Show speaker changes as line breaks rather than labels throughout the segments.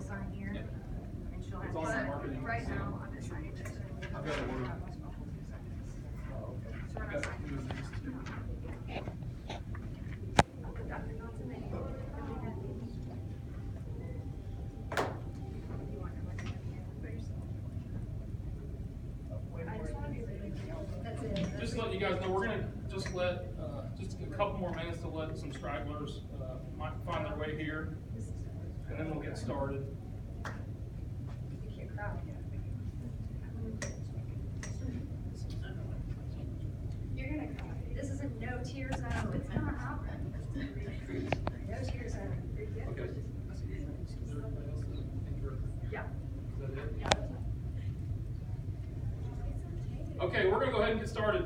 sign here, and she'll have
It's on
to
the
sign
marketing.
right now on this side.
I've got a word.
So we're
I've
not
got
signing.
two of these too.
Dr. Johnson, then you have these. You want to look at it for yourself. I just want to be really real. That's it.
Just to let you guys know, we're gonna just let, just a couple more minutes to let some stragglers, might find their way here, and then we'll get started.
You can't crowd. You're gonna cry. This is a no tear zone. It's gonna happen. No tear zone. Yeah.
Okay. Is there anybody else that think you're,
Yeah.
is that it?
Yeah.
Okay, we're gonna go ahead and get started.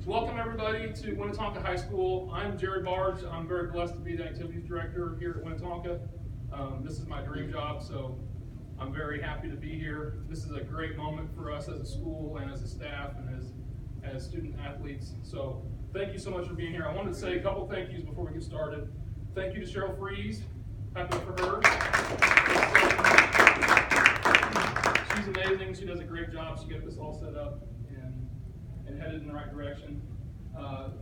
Welcome everybody to Winnetonka High School. I'm Jared Barge. I'm very blessed to be the activities director here at Winnetonka. This is my dream job, so I'm very happy to be here. This is a great moment for us as a school and as a staff and as student athletes. So thank you so much for being here. I wanted to say a couple thank yous before we get started. Thank you to Cheryl Freeze. Happy for her. She's amazing. She does a great job. She got this all set up and headed in the right direction.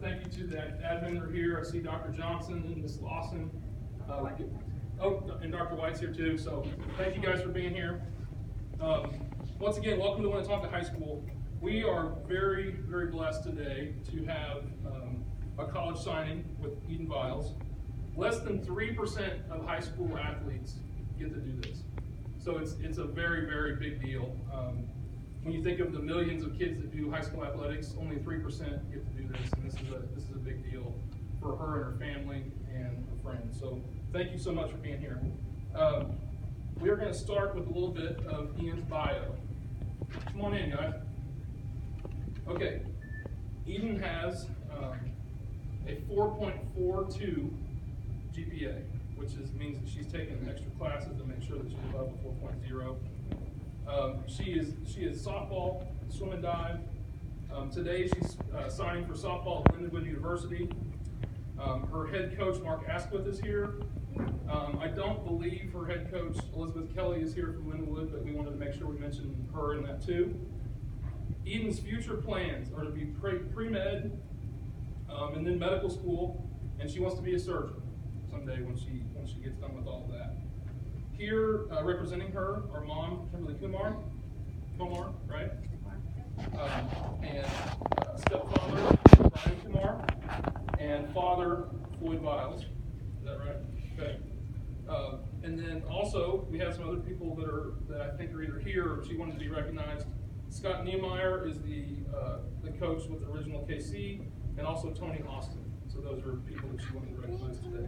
Thank you to the admin that are here. I see Dr. Johnson and Ms. Lawson. And Dr. White's here too. So thank you guys for being here. Once again, welcome to Winnetonka High School. We are very, very blessed today to have a college signing with Eden Viles. Less than 3% of high school athletes get to do this. So it's a very, very big deal. When you think of the millions of kids that do high school athletics, only 3% get to do this, and this is a big deal for her and her family and her friends. So thank you so much for being here. We are going to start with a little bit of Ian's bio. Come on in, guys. Okay, Eden has a 4.42 GPA, which means that she's taken extra classes to make sure that she's above a 4.0. She is softball, swim and dive. Today she's signing for softball at Lindenwood University. Her head coach, Mark Asquith, is here. I don't believe her head coach, Elizabeth Kelly, is here from Lindenwood, but we wanted to make sure we mentioned her in that too. Eden's future plans are to be pre-med and then medical school, and she wants to be a surgeon someday when she gets done with all of that. Here, representing her, are mom, Kimberly Kumar, right? And stepfather, Brian Kumar, and father, Floyd Viles. Is that right? Okay. And then also, we have some other people that I think are either here or she wanted to be recognized. Scott Niemeyer is the coach with the original KC, and also Tony Austin. So those are people that she wanted to recognize today.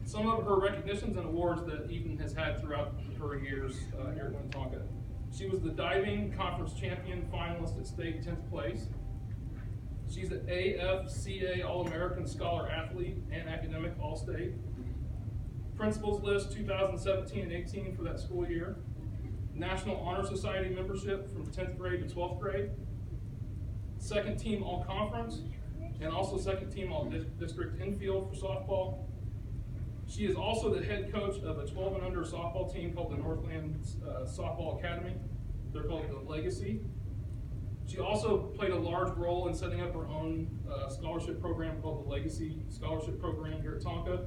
Some of her recognitions and awards that Eden has had throughout her years here at Winnetonka. She was the diving conference champion finalist at state 10th place. She's an AFCA All-American Scholar Athlete and Academic All-State. Principals List 2017 and 18 for that school year. National Honor Society membership from 10th grade to 12th grade. Second team All-Conference, and also second team All-District Infield for softball. She is also the head coach of a 12 and under softball team called the Northland Softball Academy. They're called the Legacy. She also played a large role in setting up her own scholarship program called the Legacy Scholarship Program here at Tonka.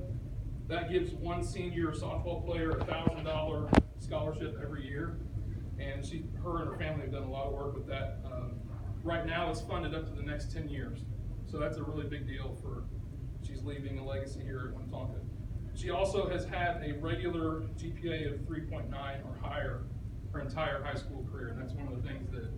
That gives one senior softball player a $1,000 scholarship every year. And her and her family have done a lot of work with that. Right now it's funded up to the next 10 years. So that's a really big deal she's leaving a legacy here at Winnetonka. She also has had a regular GPA of 3.9 or higher her entire high school career. And that's one of the things that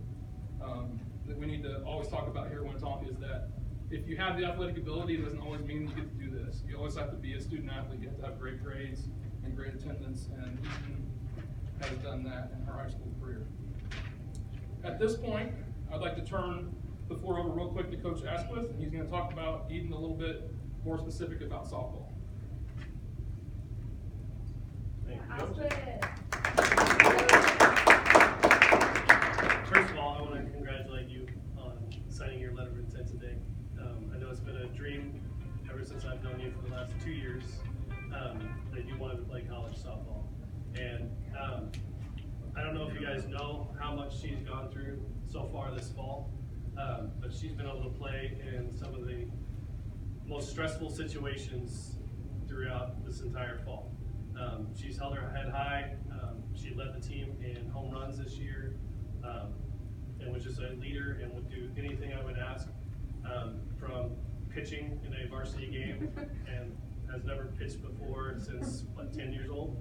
we need to always talk about here at Winnetonka is that if you have the athletic ability, it doesn't always mean you get to do this. You always have to be a student athlete. You have to have great grades and great attendance, and Eden has done that in her high school career. At this point, I'd like to turn the floor over real quick to Coach Asquith, and he's going to talk about Eden a little bit more specific about softball.
First of all, I want to congratulate you on signing your letter of intent today. I know it's been a dream ever since I've known you for the last 2 years. that you wanted to play college softball. And I don't know if you guys know how much she's gone through so far this fall, but she's been able to play in some of the most stressful situations throughout this entire fall. She's held her head high. She led the team in home runs this year, and was just a leader and would do anything I would ask, from pitching in a varsity game, and has never pitched before since, what, 10 years old?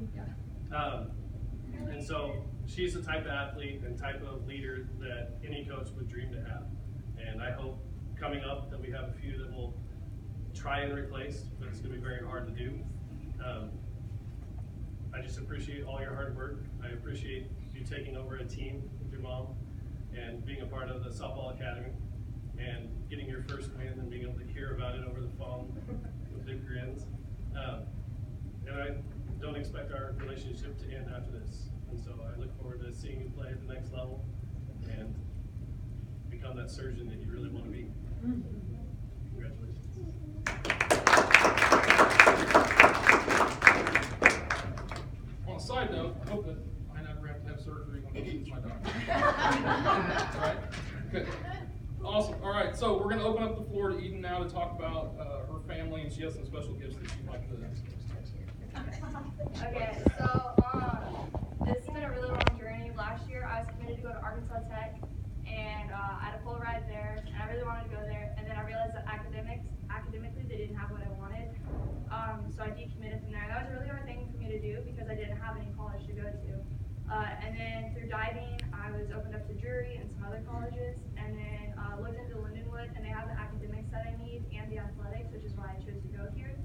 And so she's the type of athlete and type of leader that any coach would dream to have. And I hope coming up that we have a few that will try and replace, but it's going to be very hard to do. I just appreciate all your hard work. I appreciate you taking over a team with your mom and being a part of the softball academy and getting your first win and being able to hear about it over the phone with big grins. And I don't expect our relationship to end after this. And so I look forward to seeing you play at the next level and become that surgeon that you really want to be. Congratulations.
On a side note, I hope that I never have to have surgery when I meet my doctor. All right, good. Awesome. All right, so we're going to open up the floor to Eden now to talk about her family, and she has some special gifts that she'd like to.
Okay, so this has been a really long journey. Last year I was committed to go to Arkansas Tech, and I had a full ride there, and I really wanted to go there. And then I realized that academically they didn't have what I wanted, so I decommitted from there. That was a really hard thing for me to do because I didn't have any college to go to. And then through diving, I was opened up to jury and some other colleges, and then looked into Lindenwood, and they have the academics that I need and the athletics, which is why I chose to go here.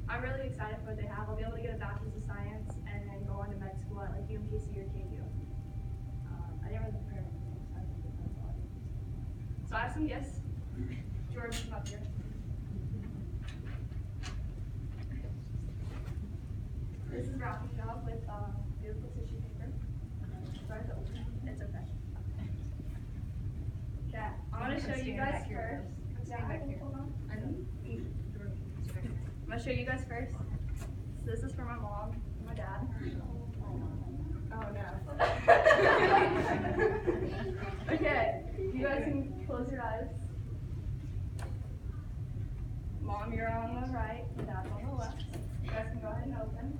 I'm really excited for what they have. I'll be able to get a bachelor's of science and then go on to med school at like UMKC or KU. I didn't really prepare anything, so I think that's all I need. So I have some gifts. George, come up here. This is wrapping job with beautiful tissue paper. Sorry to open it. It's okay. Okay, I want to show you guys first. Hold on. I'm going to show you guys first. So this is for my mom and my dad. Oh no. Okay, you guys can close your eyes. Mom, you're on the right, and Dad's on the left. You guys can go ahead and open.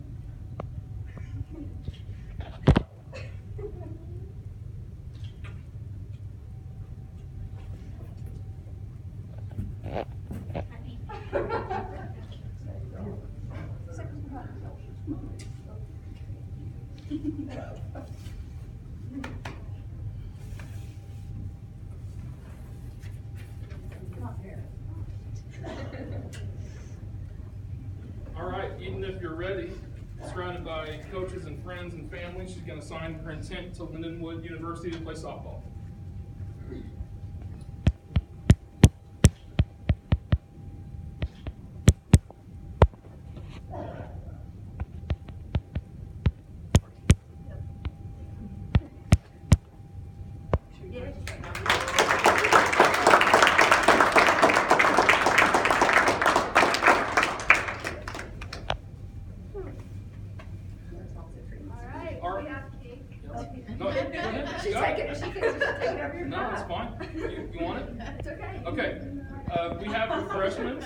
All right, Eden, if you're ready, surrounded by coaches and friends and family, she's going to sign her intent to Lindenwood University to play softball. No, it's fine. You want it?
It's okay.
Okay. We have refreshments